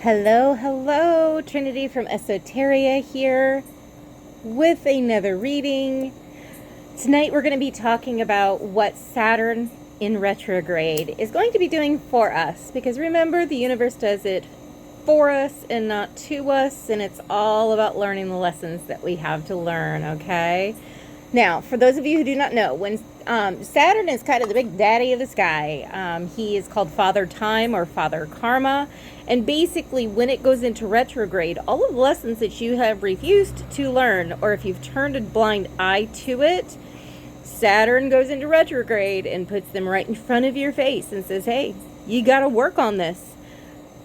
Hello, hello, Trinity from Esoteria here with another reading. Tonight we're going to be talking about what Saturn in retrograde is going to be doing for us, because remember, the universe does it for us and not to us, and it's all about learning the lessons that we have to learn, okay? Now, for those of you who do not know, when Saturn is kind of the big daddy of the sky, he is called Father Time or Father Karma, and basically when it goes into retrograde, all of the lessons that you have refused to learn, or if you've turned a blind eye to it, Saturn goes into retrograde and puts them right in front of your face and says, hey, you got to work on this.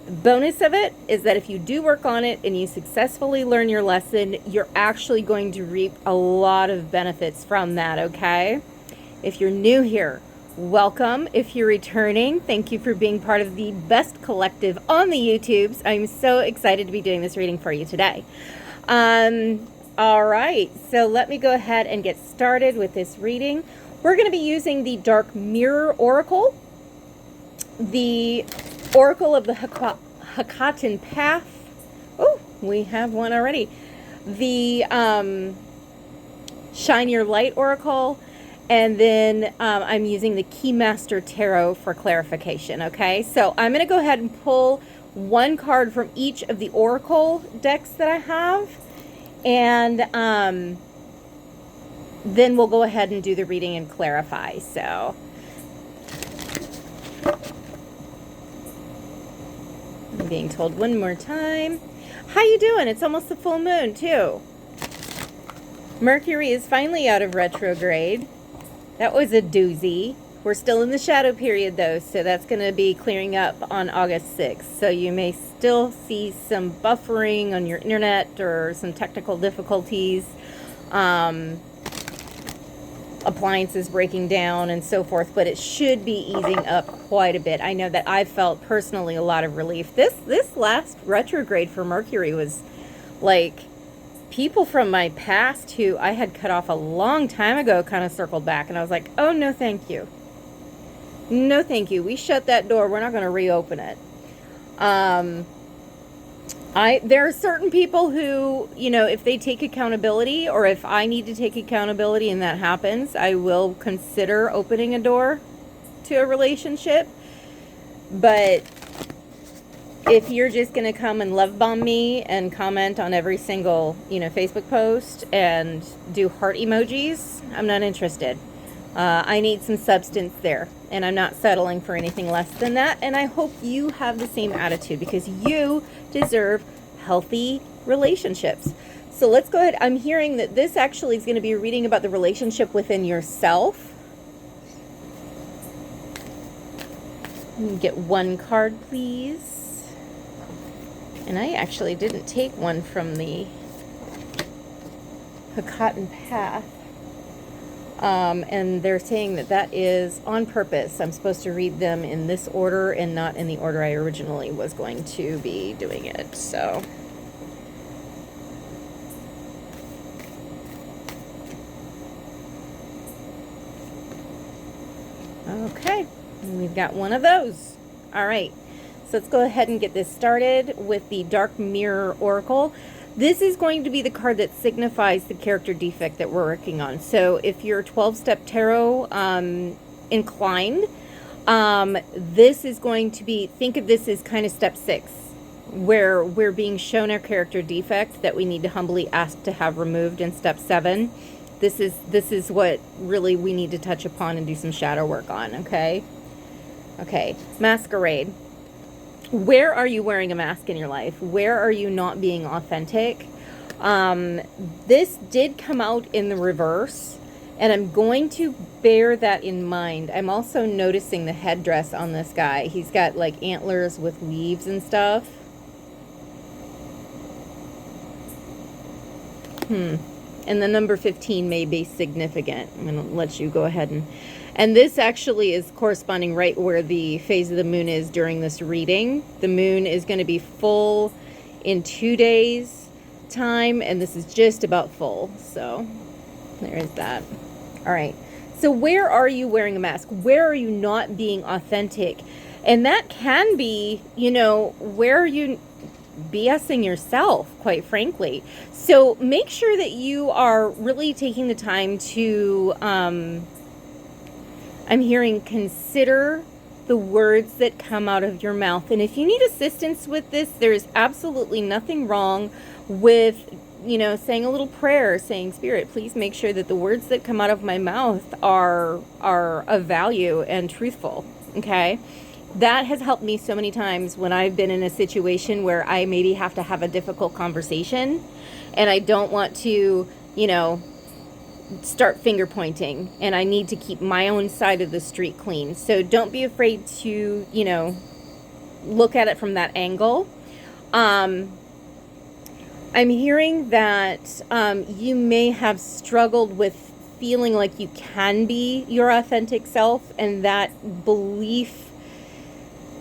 Bonus of it is that if you do work on it and you successfully learn your lesson, you're actually going to reap a lot of benefits from that, okay? If you're new here, welcome. If you're returning, thank you for being part of the best collective on the YouTubes. I'm so excited to be doing this reading for you today. All right, so let me go ahead and get started with this reading. We're going to be using the Dark Mirror Oracle, the Oracle of the Hakatan Path. Oh, we have one already. The Shine Your Light Oracle. And then I'm using the Keymaster Tarot for clarification, okay? So I'm going to go ahead and pull one card from each of the Oracle decks that I have. And then we'll go ahead and do the reading and clarify. So I'm being told one more time. How you doing? It's almost the full moon, too. Mercury is finally out of retrograde. That was a doozy. We're still in the shadow period, though, so that's going to be clearing up on August 6th. So you may still see some buffering on your internet or some technical difficulties, appliances breaking down and so forth, but it should be easing up quite a bit. I know that I felt personally a lot of relief. This last retrograde for Mercury was like people from my past who I had cut off a long time ago kind of circled back, and I was like, oh, no, thank you. No, thank you. We shut that door. We're not going to reopen it. There are certain people who, you know, if they take accountability, or if I need to take accountability and that happens, I will consider opening a door to a relationship. But if you're just going to come and love bomb me and comment on every single, you know, Facebook post and do heart emojis, I'm not interested. I need some substance there, and I'm not settling for anything less than that. And I hope you have the same attitude, because you deserve healthy relationships. So let's go ahead. I'm hearing that this actually is going to be a reading about the relationship within yourself. Get one card, please. And I actually didn't take one from the Hakatan Path. And they're saying that that is on purpose. I'm supposed to read them in this order and not in the order I originally was going to be doing it. So okay, we've got one of those. All right, so let's go ahead and get this started with the Dark Mirror Oracle. This is going to be the card that signifies the character defect that we're working on. So if you're 12-step tarot inclined, this is going to be, think of this as kind of step 6, where we're being shown our character defect that we need to humbly ask to have removed in step 7. This is what really we need to touch upon and do some shadow work on, okay? Okay, masquerade. Where are you wearing a mask in your life? Where are you not being authentic? This did come out in the reverse, and I'm going to bear that in mind. I'm also noticing the headdress on this guy. He's got like antlers with leaves and stuff. And the number 15 may be significant. I'm going to let you go ahead and this actually is corresponding right where the phase of the moon is during this reading. The moon is going to be full in 2 days time, and this is just about full. So there is that. All right. So where are you wearing a mask? Where are you not being authentic? And that can be, where you BSing yourself, quite frankly. So make sure that you are really taking the time to, I'm hearing, consider the words that come out of your mouth. And if you need assistance with this, there's absolutely nothing wrong with, saying a little prayer, saying, Spirit, please make sure that the words that come out of my mouth are of value and truthful. Okay? That has helped me so many times when I've been in a situation where I maybe have to have a difficult conversation and I don't want to, start finger pointing, and I need to keep my own side of the street clean. So don't be afraid to, look at it from that angle. I'm hearing that you may have struggled with feeling like you can be your authentic self, and that belief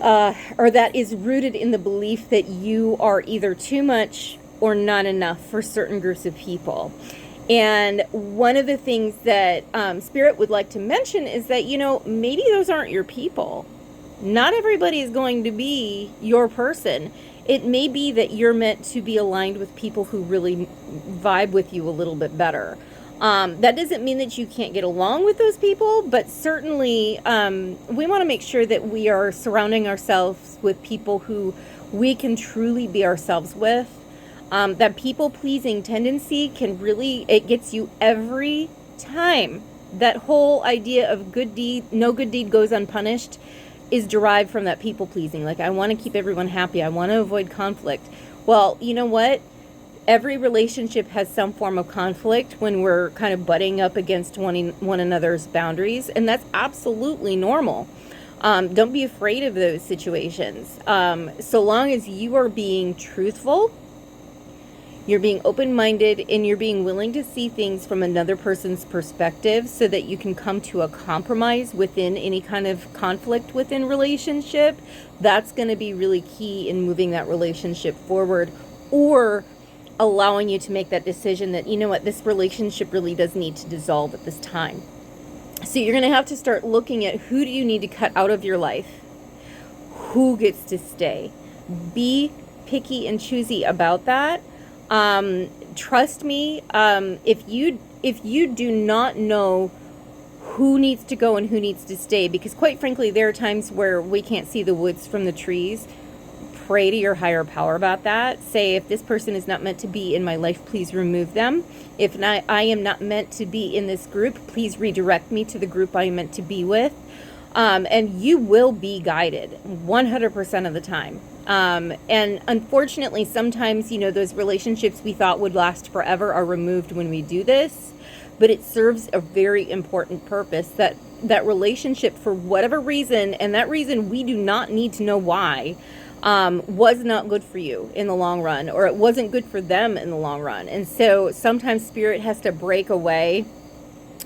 or that is rooted in the belief that you are either too much or not enough for certain groups of people. And one of the things that Spirit would like to mention is that, maybe those aren't your people. Not everybody is going to be your person. It may be that you're meant to be aligned with people who really vibe with you a little bit better. That doesn't mean that you can't get along with those people, but certainly we want to make sure that we are surrounding ourselves with people who we can truly be ourselves with. That people-pleasing tendency it gets you every time. That whole idea of no good deed goes unpunished is derived from that people-pleasing. Like, I want to keep everyone happy. I want to avoid conflict. Well, you know what? Every relationship has some form of conflict when we're kind of butting up against one another's boundaries, and that's absolutely normal. Don't be afraid of those situations. So long as you are being truthful, you're being open-minded, and you're being willing to see things from another person's perspective so that you can come to a compromise within any kind of conflict within relationship, that's going to be really key in moving that relationship forward, or allowing you to make that decision that, this relationship really does need to dissolve at this time. So you're going to have to start looking at who do you need to cut out of your life? Who gets to stay? Be picky and choosy about that. Trust me, if you do not know who needs to go and who needs to stay, because quite frankly, there are times where we can't see the woods from the trees, pray to your higher power about that. Say, if this person is not meant to be in my life, please remove them. If not, I am not meant to be in this group, please redirect me to the group I am meant to be with. And you will be guided 100% of the time. And unfortunately, sometimes, those relationships we thought would last forever are removed when we do this, but it serves a very important purpose. That relationship, for whatever reason, and that reason we do not need to know why, was not good for you in the long run, or it wasn't good for them in the long run. And so sometimes Spirit has to break away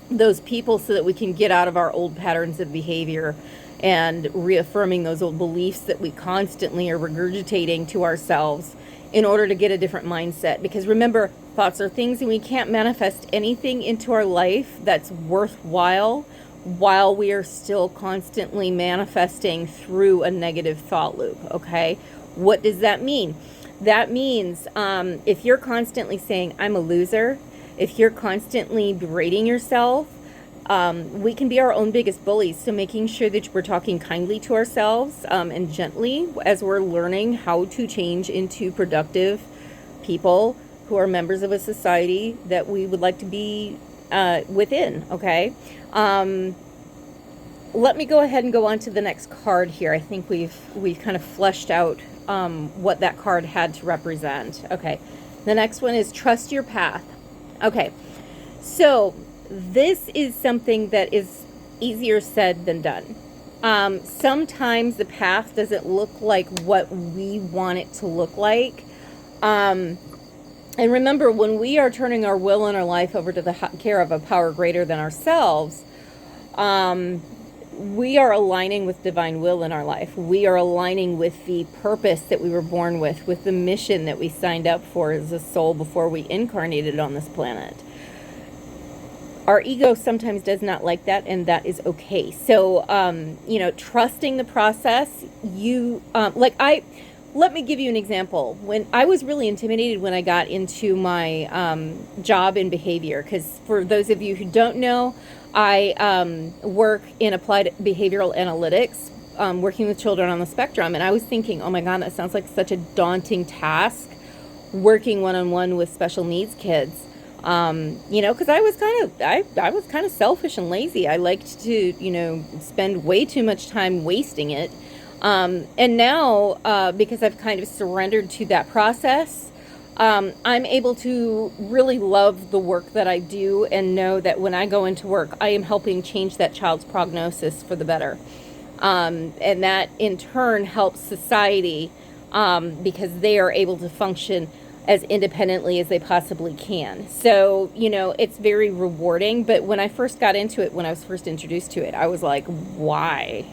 those people so that we can get out of our old patterns of behavior and reaffirming those old beliefs that we constantly are regurgitating to ourselves in order to get a different mindset. Because remember, thoughts are things, and we can't manifest anything into our life that's worthwhile while we are still constantly manifesting through a negative thought loop. Okay, what does that mean? That means if you're constantly saying I'm a loser, if you're constantly berating yourself, we can be our own biggest bullies. So making sure that we're talking kindly to ourselves and gently as we're learning how to change into productive people who are members of a society that we would like to be within. Okay. Let me go ahead and go on to the next card here. I think we've kind of fleshed out what that card had to represent. Okay. The next one is trust your path. Okay. So this is something that is easier said than done. Sometimes the path doesn't look like what we want it to look like. And remember, when we are turning our will and our life over to the care of a power greater than ourselves, we are aligning with divine will in our life. We are aligning with the purpose that we were born with the mission that we signed up for as a soul before we incarnated on this planet. Our ego sometimes does not like that, and that is okay. So, trusting the process, let me give you an example. When I was really intimidated when I got into my job in behavior, because for those of you who don't know, I work in applied behavioral analytics, working with children on the spectrum. And I was thinking, oh my God, that sounds like such a daunting task, working one-on-one with special needs kids. Because I was kind of selfish and lazy. I liked to, spend way too much time wasting it. And now, because I've kind of surrendered to that process, I'm able to really love the work that I do and know that when I go into work, I am helping change that child's prognosis for the better. And that in turn helps society, because they are able to function as independently as they possibly can. So, it's very rewarding. But when I first got into it, when I was first introduced to it, I was like, why?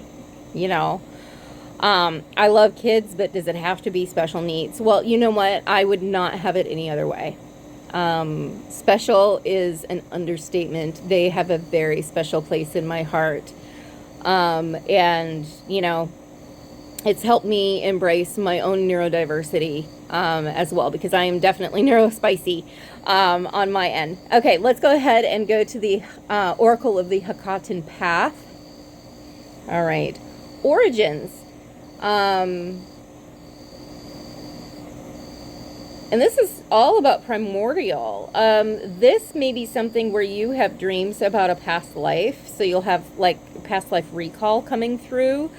I love kids, but does it have to be special needs? Well, you know what? I would not have it any other way. Special is an understatement. They have a very special place in my heart. It's helped me embrace my own neurodiversity as well, because I am definitely neurospicy on my end. Okay, let's go ahead and go to the Oracle of the Hakatan Path. All right, origins. And this is all about primordial. This may be something where you have dreams about a past life, so you'll have like past life recall coming through.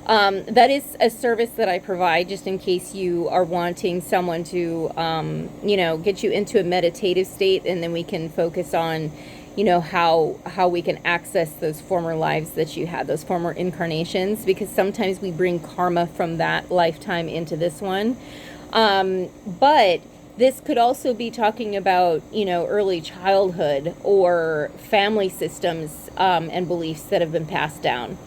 That is a service that I provide just in case you are wanting someone to, get you into a meditative state, and then we can focus on, how we can access those former lives that you had, those former incarnations, because sometimes we bring karma from that lifetime into this one. But this could also be talking about, early childhood or family systems and beliefs that have been passed down.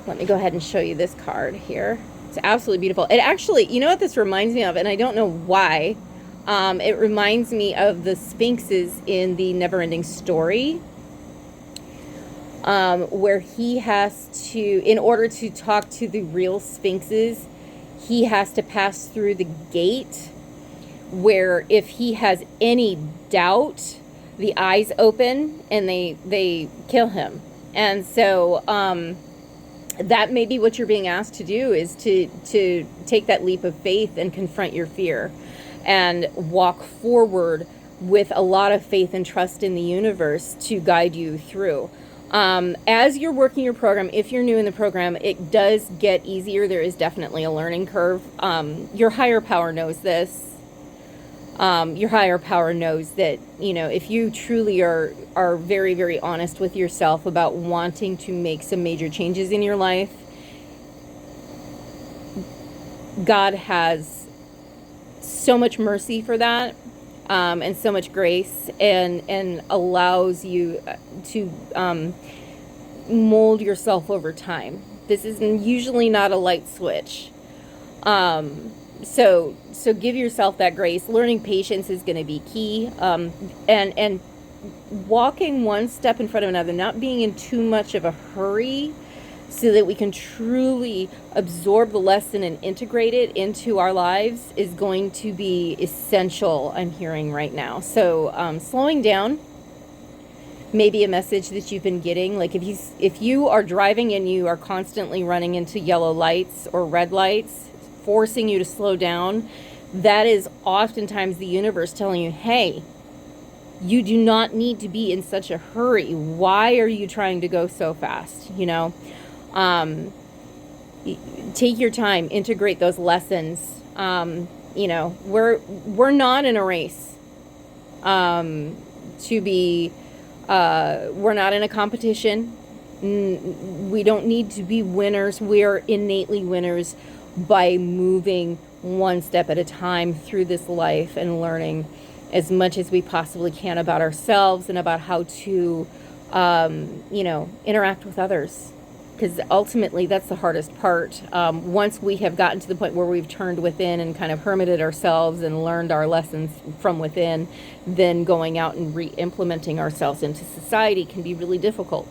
Let me go ahead and show you this card here. It's absolutely beautiful. It actually, you know what this reminds me of, and I don't know why. It reminds me of the Sphinxes in the Neverending Story, where he has to, in order to talk to the real Sphinxes, he has to pass through the gate where if he has any doubt, the eyes open and they kill him. And so that may be what you're being asked to do, is to take that leap of faith and confront your fear and walk forward with a lot of faith and trust in the universe to guide you through. As you're working your program, if you're new in the program, it does get easier. There is definitely a learning curve. Your higher power knows this. Your higher power knows that, if you truly are very, very honest with yourself about wanting to make some major changes in your life, God has so much mercy for that, and so much grace, and allows you to mold yourself over time. This is usually not a light switch. So give yourself that grace. Learning patience is going to be key, and walking one step in front of another, not being in too much of a hurry, so that we can truly absorb the lesson and integrate it into our lives, is going to be essential, I'm hearing right now. So slowing down may be a message that you've been getting. Like if you are driving and you are constantly running into yellow lights or red lights, forcing you to slow down, that is oftentimes the universe telling you, hey, you do not need to be in such a hurry. Why are you trying to go so fast? Take your time, integrate those lessons. We're not in a race to be, we're not in a competition. We don't need to be winners. We are innately winners by moving one step at a time through this life and learning as much as we possibly can about ourselves and about how to, interact with others. because ultimately that's the hardest part. Once we have gotten to the point where we've turned within and kind of hermited ourselves and learned our lessons from within, then going out and re-implementing ourselves into society can be really difficult.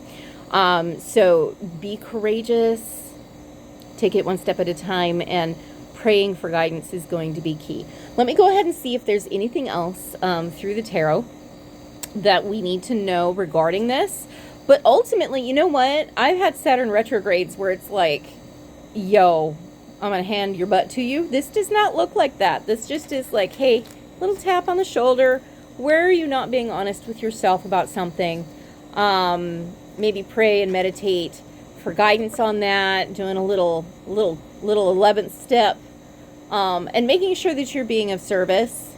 So be courageous, take it one step at a time, and praying for guidance is going to be key. Let me go ahead and see if there's anything else through the tarot that we need to know regarding this. But ultimately, you know what? I've had Saturn retrogrades where it's like, yo, I'm going to hand your butt to you. This does not look like that. This just is like, hey, little tap on the shoulder. Where are you not being honest with yourself about something? Maybe pray and meditate for guidance on that, doing a little 11th step, and making sure that you're being of service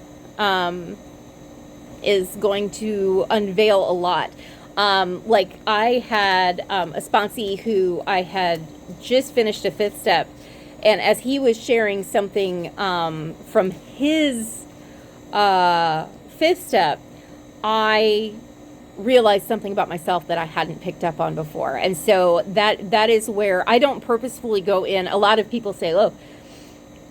is going to unveil a lot. Like I had a sponsee who I had just finished a 5th step, and as he was sharing something from his 5th step, I realized something about myself that I hadn't picked up on before. And so that is where I don't purposefully go in. A lot of people say, oh,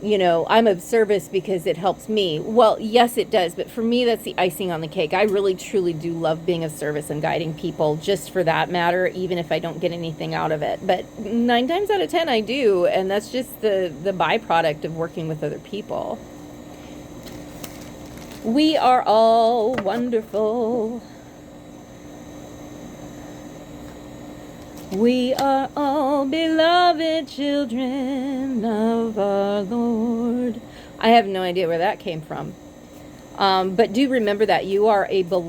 you know, I'm of service because it helps me. Well, yes, it does. But for me, that's the icing on the cake. I really, truly do love being of service and guiding people just for that matter, even if I don't get anything out of it. But 9 times out of 10, I do. And that's just the byproduct of working with other people. We are all wonderful. We are all beloved children of our Lord. I have no idea where that came from. But do remember that you are a beloved